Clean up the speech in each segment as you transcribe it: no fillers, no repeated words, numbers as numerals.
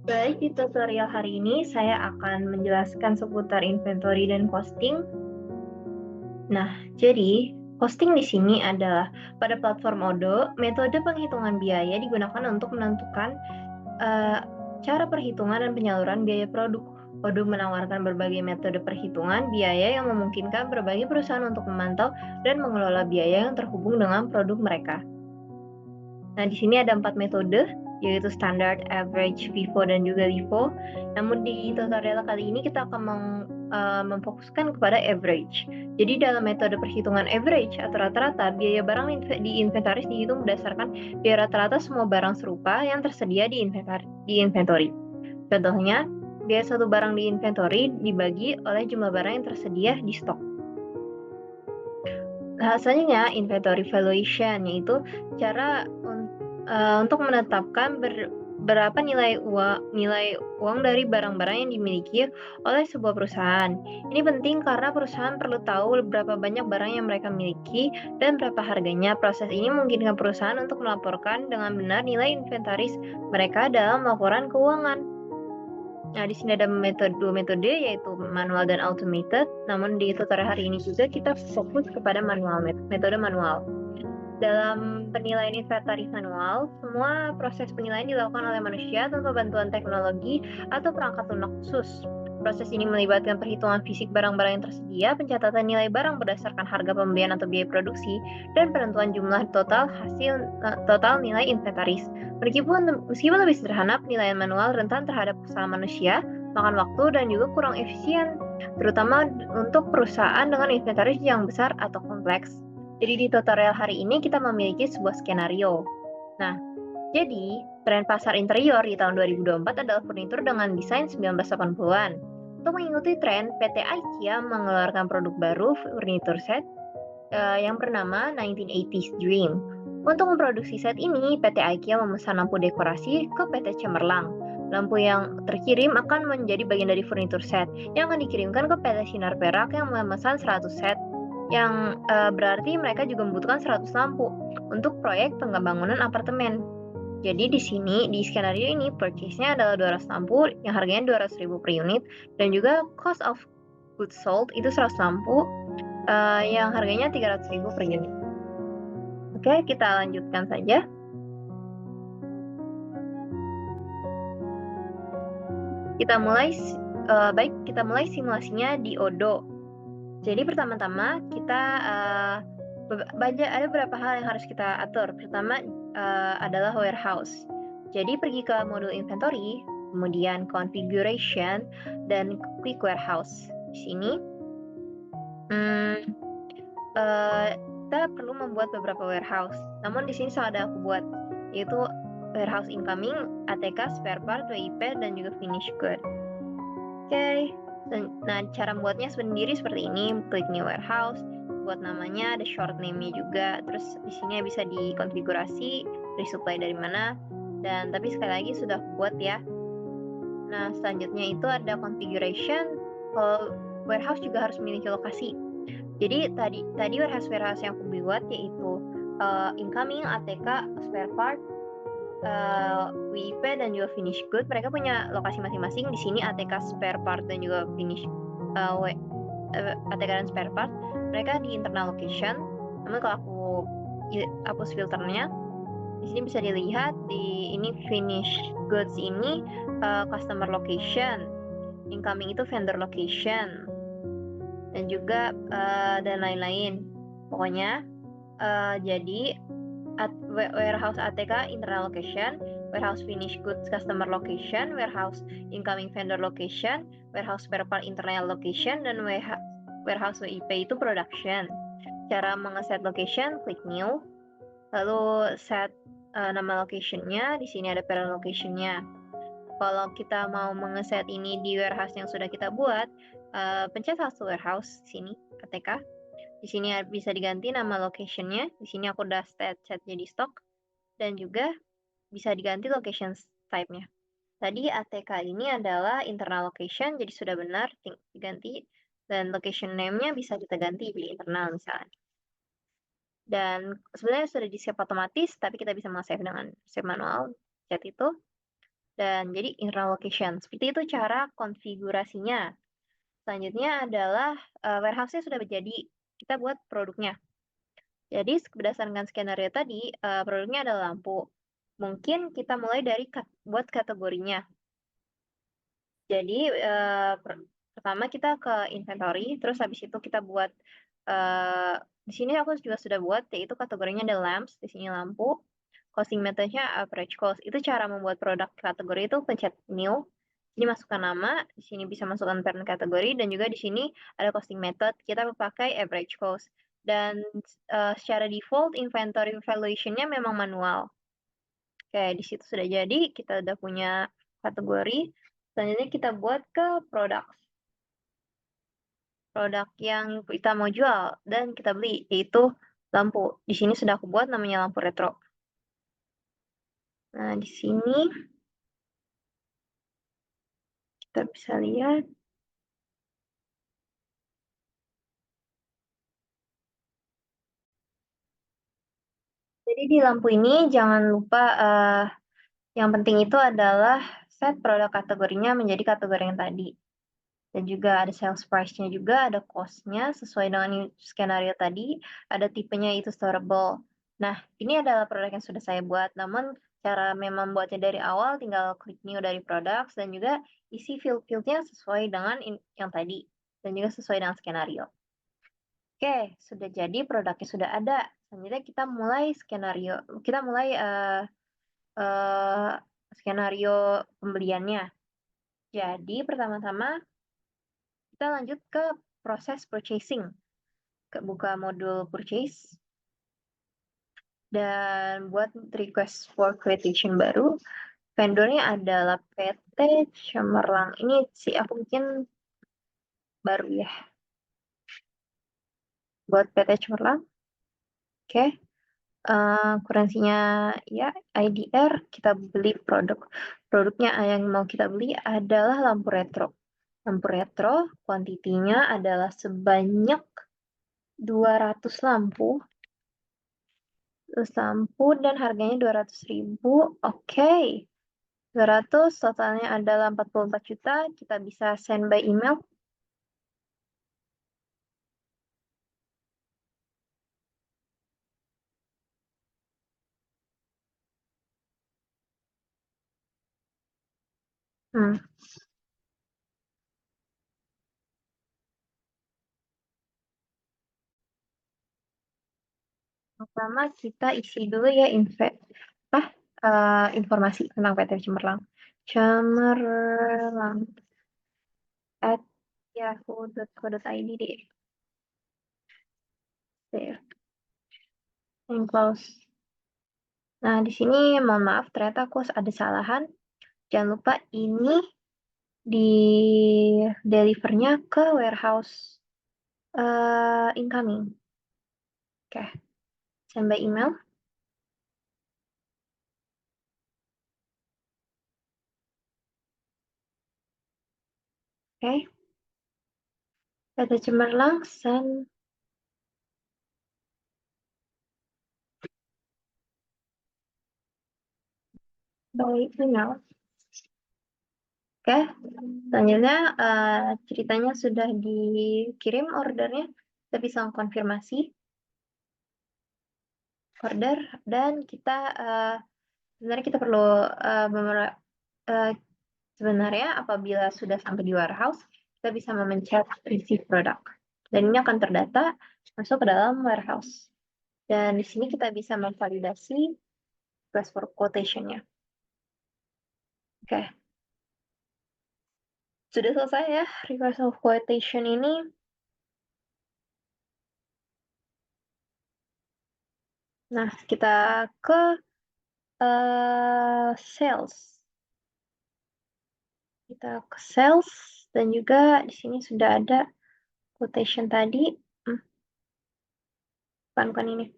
Baik, di tutorial hari ini saya akan menjelaskan seputar inventory dan costing. Nah, jadi costing di sini adalah pada platform Odoo, metode penghitungan biaya digunakan untuk menentukan eh, cara perhitungan dan penyaluran biaya produk. Odoo menawarkan berbagai metode perhitungan biaya yang memungkinkan berbagai perusahaan untuk memantau dan mengelola biaya yang terhubung dengan produk mereka. Nah, di sini ada 4 metode, yaitu standard, average, FIFO, dan juga LIFO. Namun di tutorial kali ini kita akan memfokuskan kepada average. Jadi dalam metode perhitungan average atau rata-rata, biaya barang di inventaris dihitung berdasarkan biaya rata-rata semua barang serupa yang tersedia di inventory. Contohnya, biaya satu barang di inventory dibagi oleh jumlah barang yang tersedia di stok. Hasilnya inventory valuation, yaitu cara untuk menetapkan berapa nilai uang dari barang-barang yang dimiliki oleh sebuah perusahaan. Ini penting karena perusahaan perlu tahu berapa banyak barang yang mereka miliki dan berapa harganya. Proses ini memungkinkan perusahaan untuk melaporkan dengan benar nilai inventaris mereka dalam laporan keuangan. Nah, di sini ada dua metode, yaitu manual dan automated. Namun di tutorial hari ini juga kita fokus kepada metode manual. Dalam penilaian inventaris manual, semua proses penilaian dilakukan oleh manusia tanpa bantuan teknologi atau perangkat lunak khusus. Proses ini melibatkan perhitungan fisik barang-barang yang tersedia, pencatatan nilai barang berdasarkan harga pembelian atau biaya produksi, dan penentuan jumlah total nilai inventaris. Meskipun lebih sederhana, penilaian manual rentan terhadap kesalahan manusia, makan waktu, dan juga kurang efisien, terutama untuk perusahaan dengan inventaris yang besar atau kompleks. Jadi di tutorial hari ini kita memiliki sebuah skenario. Nah, jadi tren pasar interior di tahun 2024 adalah furnitur dengan desain 1980-an. Untuk mengikuti tren, PT IKEA mengeluarkan produk baru furnitur set yang bernama 1980s Dream. Untuk memproduksi set ini, PT IKEA memesan lampu dekorasi ke PT Cemerlang. Lampu yang terkirim akan menjadi bagian dari furnitur set yang akan dikirimkan ke PT Sinar Perak yang memesan 100 set, yang berarti mereka juga membutuhkan 100 lampu untuk proyek pembangunan apartemen. Jadi di sini, di skenario ini, purchase-nya adalah 200 lampu yang harganya 200.000 per unit, dan juga cost of goods sold itu 100 lampu yang harganya 300.000 per unit. Oke, kita lanjutkan saja. Kita mulai simulasinya di Odoo. Jadi pertama-tama kita ada beberapa hal yang harus kita atur. Pertama adalah warehouse. Jadi pergi ke modul inventory, kemudian configuration, dan quick warehouse. Di sini kita perlu membuat beberapa warehouse. Namun di sini sudah aku buat, yaitu warehouse incoming, ATK, spare part, WIP, dan juga finish good. Oke. Nah, cara membuatnya sendiri seperti ini. Klik new warehouse, buat namanya, ada short name-nya juga. Terus di sini bisa dikonfigurasi resupply dari mana. Dan tapi sekali lagi sudah buat ya. Nah, selanjutnya itu ada configuration. Kalau warehouse juga harus memiliki lokasi. Jadi tadi warehouse yang aku buat yaitu incoming, ATK, spare part, WIP, dan juga finish good. Mereka punya lokasi masing-masing. Di sini ATK, spare part, dan juga ATK dan spare part mereka di internal location. Namun kalau aku hapus filternya, di sini bisa dilihat di ini finish goods ini customer location, incoming itu vendor location, dan juga dan lain-lain. Pokoknya jadi warehouse ATK internal location, warehouse finish goods customer location, warehouse incoming vendor location, warehouse spare part internal location, dan warehouse WIP itu production. Cara mengeset location, klik new, lalu set nama locationnya. Di sini ada parent locationnya. Kalau kita mau mengeset ini di warehouse yang sudah kita buat, pencet satu warehouse sini, ATK. Di sini bisa diganti nama locationnya. Di sini aku udah set jadi stock, dan juga bisa diganti location type-nya. Tadi ATK ini adalah internal location, jadi sudah benar diganti, dan location name-nya bisa kita ganti di internal misalnya. Dan sebenarnya sudah di-save otomatis, tapi kita bisa save dengan save manual, chat itu. dan jadi internal location. Seperti itu cara konfigurasinya. Selanjutnya adalah, warehouse-nya sudah jadi, kita buat produknya. Jadi berdasarkan skenario tadi, produknya adalah lampu. Mungkin kita mulai dari buat kategorinya. Jadi, pertama kita ke inventory, terus habis itu kita buat, di sini aku juga sudah buat, yaitu kategorinya ada lamps, di sini lampu, costing method-nya average cost. Itu cara membuat produk kategori itu pencet new, ini masukkan nama, di sini bisa masukkan parent kategori, dan juga di sini ada costing method, kita pakai average cost. Dan, secara default inventory valuation-nya memang manual. Oke, di situ sudah jadi, kita udah punya kategori. Selanjutnya kita buat ke produk. Produk yang kita mau jual dan kita beli, yaitu lampu. Di sini sudah aku buat namanya lampu retro. Nah, di sini kita bisa lihat. Jadi di lampu ini jangan lupa, yang penting itu adalah set produk kategorinya menjadi kategori yang tadi. Dan juga ada sales price-nya juga, ada cost-nya sesuai dengan skenario tadi, ada tipenya itu storable. Nah, ini adalah produk yang sudah saya buat, namun cara memang buatnya dari awal tinggal klik new dari products dan juga isi field-field-nya sesuai dengan yang tadi, dan juga sesuai dengan skenario. Oke, sudah jadi produknya sudah ada. Selanjutnya kita mulai skenario pembeliannya. Jadi pertama-tama kita lanjut ke proses purchasing. Buka modul purchase dan buat request for quotation baru. Vendornya adalah PT Cemerlang. Ini sih aku bikin baru ya. Buat PT Cemerlang. Oke. Kuransinya ya IDR, kita beli produknya yang mau kita beli adalah lampu retro. Lampu retro kuantitinya adalah sebanyak 200 lampu. Terus lampu dan harganya 200.000. Oke. 200 totalnya adalah 44 juta. Kita bisa send by email. Hmm. Pertama kita isi dulu ya informasi tentang PT Cemerlang. Cemerlang at yahoo.co.id deh. Save and close. Nah, di sini mohon maaf ternyata aku ada salahan. Jangan lupa ini di delivernya ke warehouse incoming. Oke, send by email. Oke, PT Cemerlang send by email. Oke, selanjutnya ceritanya sudah dikirim ordernya, kita bisa konfirmasi order dan kita sebenarnya kita perlu sebenarnya apabila sudah sampai di warehouse, kita bisa memencet receive product dan ini akan terdata masuk ke dalam warehouse. Dan di sini kita bisa memvalidasi request for quotation-nya. Oke. Sudah selesai ya request of quotation ini. Nah, kita ke sales. Kita ke sales dan juga di sini sudah ada quotation tadi. Bukan ini.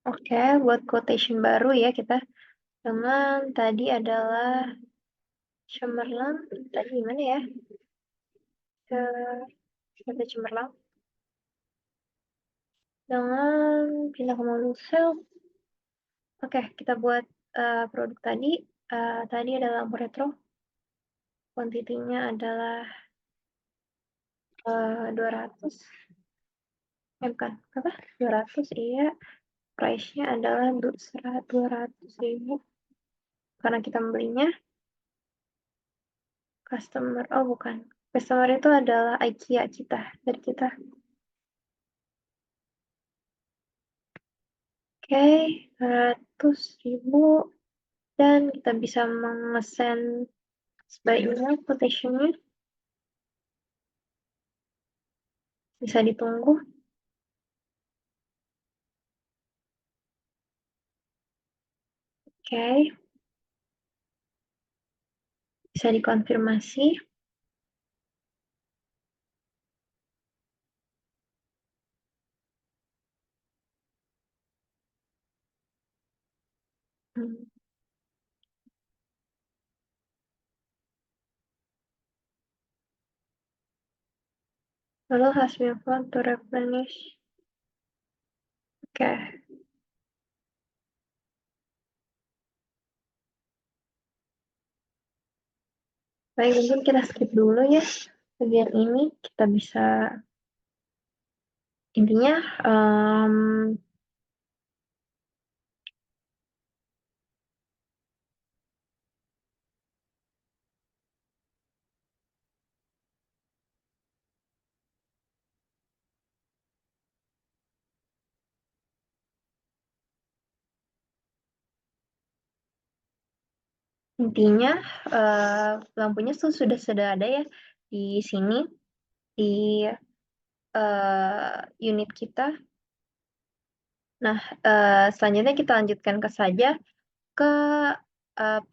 Oke, buat quotation baru ya kita dengan tadi adalah cemerlang. Tadi gimana ya? Ke cemerlang. Dengan pindah ke modul sel. Oke, kita buat produk tadi. Tadi adalah lampu retro. Kuantitinya adalah 200. Bukan. Apa? 200, iya. Price-nya adalah 200.000. Karena kita membelinya. Customer, oh bukan. Customer itu adalah IKEA kita, dari kita. Oke, 200.000. Dan kita bisa memesan by email quotation-nya. Bisa ditunggu. Oke. Bisa dikonfirmasi. Hmm. Lalu has been found to replenish. Oke. Baik, mungkin kita skip dulu ya. Bagian ini kita bisa intinya intinya lampunya sudah ada ya di sini di unit kita. Nah, selanjutnya kita lanjutkan ke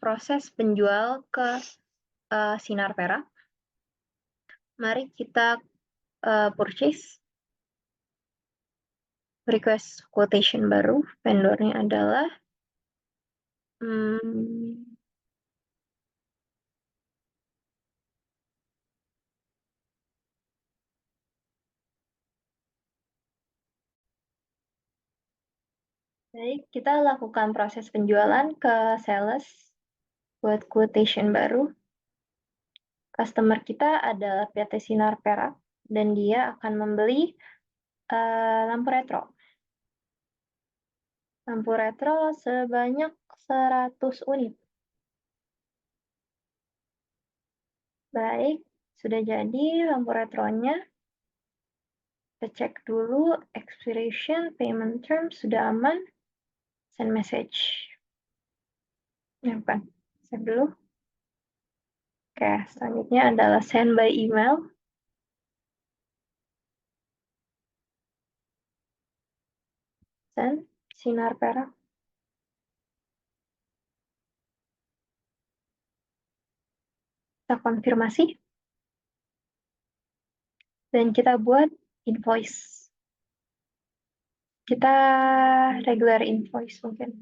proses penjual ke Sinar Perak. Mari kita purchase, request quotation baru. Vendornya adalah baik, kita lakukan proses penjualan ke sales buat quotation baru. Customer kita adalah PT Sinar Perak dan dia akan membeli lampu retro. Lampu retro sebanyak 100 unit. Baik, sudah jadi lampu retronya. Kita cek dulu expiration, payment terms sudah aman. Send message. Ya, bukan. Save dulu. Oke, selanjutnya adalah send by email. Send Sinar Perak. Kita konfirmasi. Dan kita buat invoice. Kita regular invoice mungkin.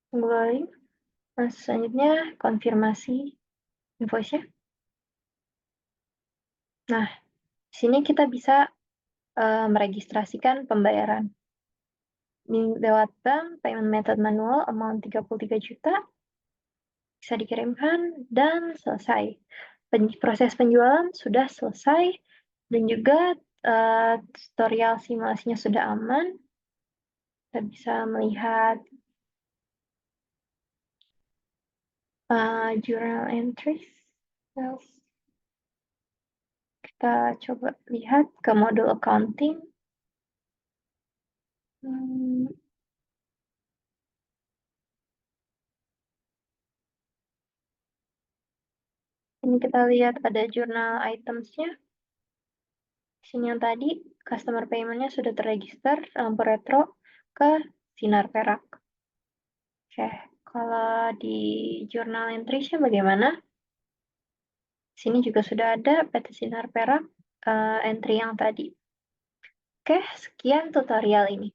Tunggu. Nah, selanjutnya konfirmasi invoice-nya. Nah, di sini kita bisa meregistrasikan pembayaran. Lewat bank, payment method manual, amount 33 juta, bisa dikirimkan, dan selesai. Proses penjualan sudah selesai, dan juga tutorial simulasinya sudah aman. Kita bisa melihat journal entries. Kita coba lihat ke modul accounting. Ini kita lihat ada jurnal items-nya. Di sini yang tadi, customer payment-nya sudah terregister, lampu retro ke Sinar Perak. Oke, kalau di jurnal entry-nya bagaimana? Di sini juga sudah ada PT Sinar Perak. entry yang tadi. Oke, sekian tutorial ini.